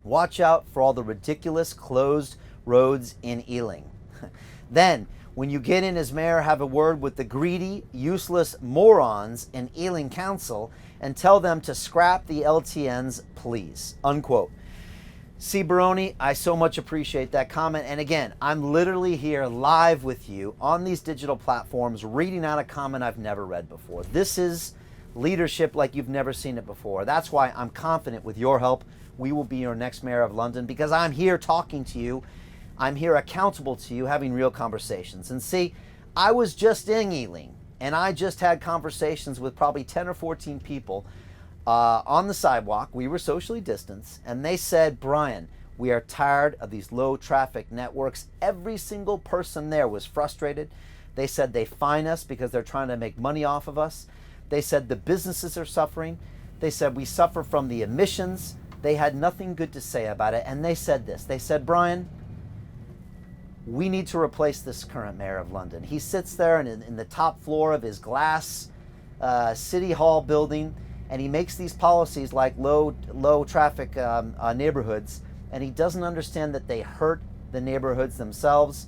Watch out for all the ridiculous closed roads in Ealing. Then, when you get in as mayor, have a word with the greedy, useless morons in Ealing Council and tell them to scrap the LTNs, please. Unquote. See, Baroni, I so much appreciate that comment. And again, I'm literally here live with you on these digital platforms, reading out a comment I've never read before. This is leadership like you've never seen it before. That's why I'm confident with your help, we will be your next mayor of London, because I'm here talking to you. I'm here accountable to you, having real conversations. And see, I was just in Ealing, and I just had conversations with probably 10 or 14 people on the sidewalk. We were socially distanced, and they said, Brian, we are tired of these low traffic networks. Every single person there was frustrated. They said they fine us because they're trying to make money off of us. They said the businesses are suffering. They said we suffer from the emissions. They had nothing good to say about it. And they said this. They said, Brian, we need to replace this current mayor of London. He sits there in the top floor of his glass City Hall building, and he makes these policies like low traffic neighborhoods, and he doesn't understand that they hurt the neighborhoods themselves.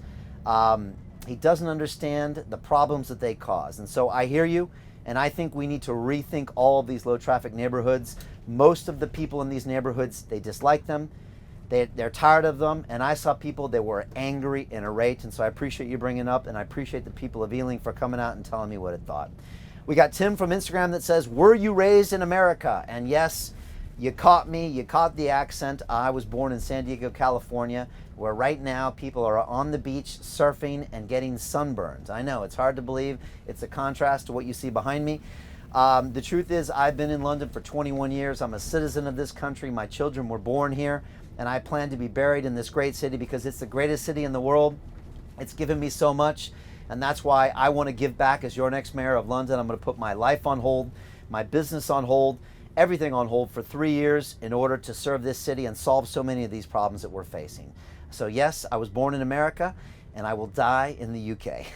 He doesn't understand the problems that they cause. And so I hear you, and I think we need to rethink all of these low traffic neighborhoods. Most of the people in these neighborhoods, they dislike them. They're tired of them, and I saw people that were angry and irate, and so I appreciate you bringing it up, and I appreciate the people of Ealing for coming out and telling me what it thought. We got Tim from Instagram that says, were you raised in America? And yes, you caught me, you caught the accent. I was born in San Diego, California, where right now people are on the beach surfing and getting sunburns. I know, it's hard to believe. It's a contrast to what you see behind me. The truth is, I've been in London for 21 years. I'm a citizen of this country. My children were born here, and I plan to be buried in this great city because it's the greatest city in the world. It's given me so much, and that's why I want to give back as your next mayor of London. I'm going to put my life on hold, my business on hold, everything on hold for 3 years in order to serve this city and solve so many of these problems that we're facing. So yes, I was born in America, and I will die in the UK.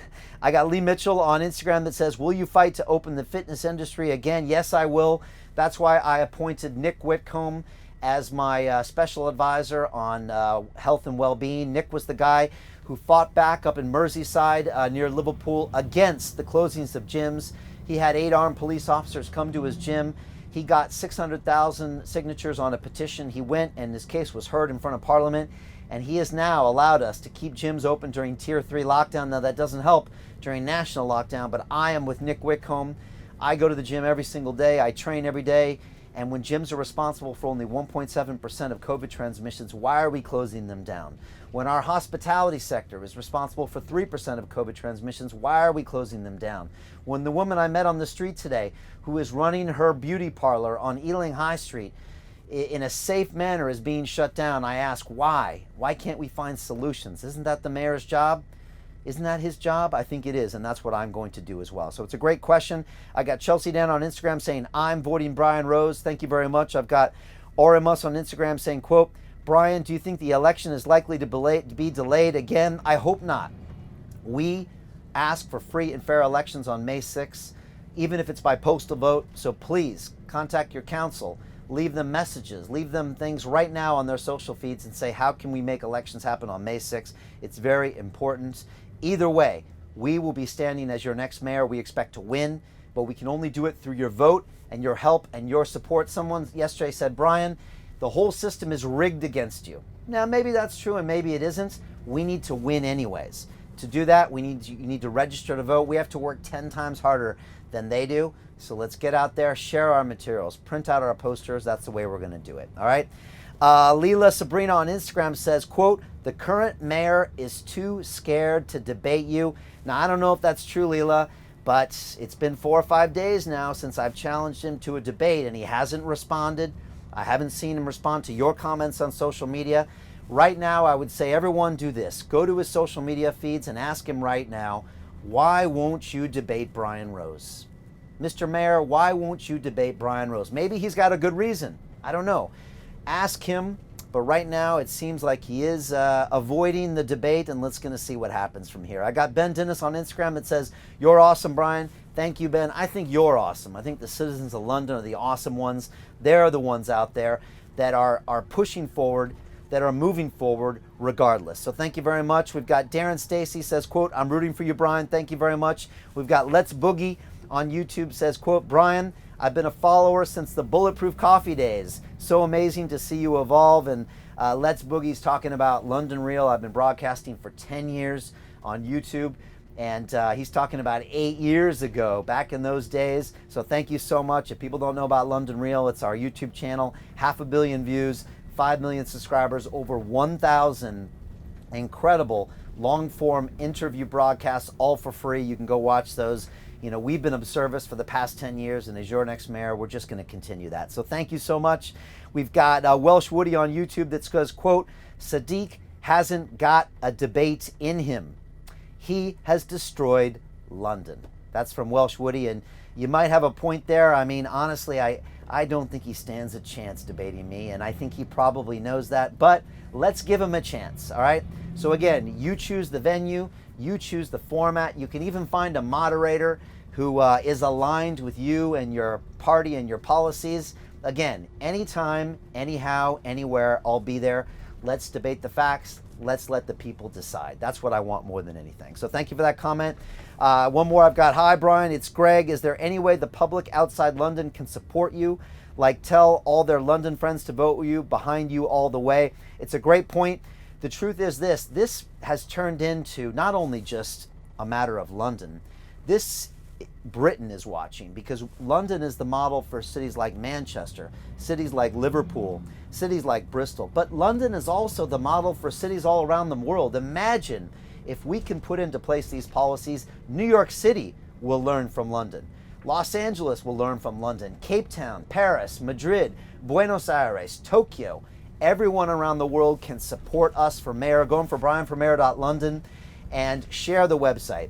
I got Lee Mitchell on Instagram that says, will you fight to open the fitness industry again? Yes, I will. That's why I appointed Nick Whitcomb as my special advisor on health and well-being. Nick was the guy who fought back up in Merseyside near Liverpool against the closings of gyms. He had 8 armed police officers come to his gym. He got 600,000 signatures on a petition. He went, and his case was heard in front of Parliament, and he has now allowed us to keep gyms open during Tier 3 lockdown. Now, that doesn't help during national lockdown, but I am with Nick Whitcomb. I go to the gym every single day. I train every day. And when gyms are responsible for only 1.7% of COVID transmissions, why are we closing them down? When our hospitality sector is responsible for 3% of COVID transmissions, why are we closing them down? When the woman I met on the street today, who is running her beauty parlor on Ealing High Street in a safe manner, is being shut down, I ask why? Why can't we find solutions? Isn't that the mayor's job? Isn't that his job? I think it is, and that's what I'm going to do as well. So it's a great question. I got Chelsea Dan on Instagram saying, I'm voting Brian Rose. Thank you very much. I've got Orimus on Instagram saying, quote, Brian, do you think the election is likely to be delayed again? I hope not. We ask for free and fair elections on May 6th, even if it's by postal vote. So please contact your council. Leave them messages, leave them things right now on their social feeds and say, how can we make elections happen on May 6th? It's very important. Either way, we will be standing as your next mayor. We expect to win, but we can only do it through your vote and your help and your support. Someone yesterday said, Brian, the whole system is rigged against you. Now, maybe that's true and maybe it isn't. We need to win anyways. To do that, you need to register to vote. We have to work 10 times harder than they do. So let's get out there, share our materials, print out our posters. That's the way we're going to do it. All right. Leela Sabrina on Instagram says, quote, the current mayor is too scared to debate you. Now, I don't know if that's true, Leela, but it's been 4 or 5 days now since I've challenged him to a debate and he hasn't responded. I haven't seen him respond to your comments on social media. Right now, I would say everyone do this. Go to his social media feeds and ask him right now, why won't you debate Brian Rose? Mr. Mayor, why won't you debate Brian Rose? Maybe he's got a good reason. I don't know. Ask him, but right now it seems like he is avoiding the debate, and let's going to see what happens from here. I got Ben Dennis on Instagram that says, you're awesome, Brian. Thank you, Ben. I think you're awesome. I think the citizens of London are the awesome ones. They're the ones out there. that are pushing forward, that are moving forward regardless. So thank you very much. We've got Darren Stacy says, quote, I'm rooting for you, Brian. Thank you very much. We've got Let's Boogie on YouTube says, quote, Brian, I've been a follower since the Bulletproof Coffee days. So amazing to see you evolve. And Let's Boogie's talking about London Real. I've been broadcasting for 10 years on YouTube. And he's talking about 8 years ago, back in those days. So thank you so much. If people don't know about London Real, it's our YouTube channel, 500 million views, 5 million subscribers, over 1,000 incredible long-form interview broadcasts, all for free. You can go watch those. You know, we've been of service for the past 10 years, and as your next mayor, we're just going to continue that. So thank you so much. We've got Welsh Woody on YouTube that says, quote, Sadiq hasn't got a debate in him. He has destroyed London. That's from Welsh Woody, and you might have a point there. I mean, honestly, I don't think he stands a chance debating me, and I think he probably knows that, but let's give him a chance, all right? So again, you choose the venue, you choose the format. You can even find a moderator who is aligned with you and your party and your policies. Again, anytime, anyhow, anywhere, I'll be there. Let's debate the facts. Let's let the people decide. That's what I want more than anything. So thank you for that comment. One more I've got. Hi, Brian. It's Greg. Is there any way the public outside London can support you? Like tell all their London friends to vote with you, behind you all the way. It's a great point. The truth is this has turned into not only just a matter of London. Britain is watching, because London is the model for cities like Manchester, cities like Liverpool, cities like Bristol. But London is also the model for cities all around the world. Imagine if we can put into place these policies. New York City will learn from London. Los Angeles will learn from London. Cape Town, Paris, Madrid, Buenos Aires, Tokyo. Everyone around the world can support us for mayor. Going for brianformayor.london and share the website.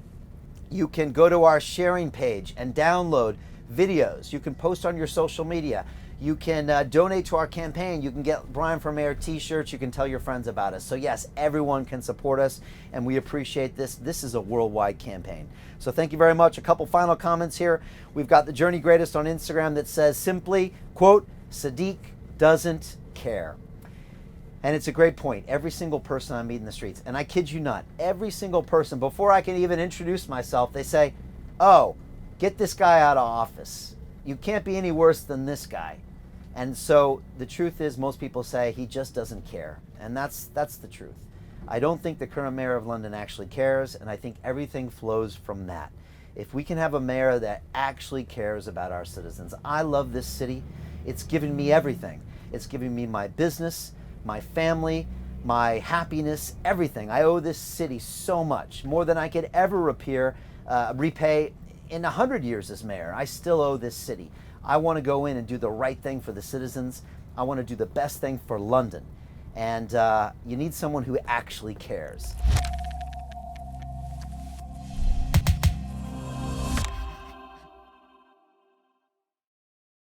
You can go to our sharing page and download videos. You can post on your social media. You can donate to our campaign. You can get Brian for Mayor t-shirts. You can tell your friends about us. So yes, everyone can support us, and we appreciate this. This is a worldwide campaign. So thank you very much. A couple final comments here. We've got the Journey Greatest on Instagram that says simply, quote, Sadiq doesn't care. And it's a great point. Every single person I meet in the streets, and I kid you not, every single person, before I can even introduce myself, they say, oh, get this guy out of office. You can't be any worse than this guy. And so the truth is, most people say he just doesn't care. And that's the truth. I don't think the current mayor of London actually cares, and I think everything flows from that. If we can have a mayor that actually cares about our citizens. I love this city. It's given me everything. It's given me my business, my family, my happiness, everything. I owe this city so much, more than I could ever repay in 100 years as mayor. I still owe this city. I want to go in and do the right thing for the citizens. I want to do the best thing for London. And you need someone who actually cares.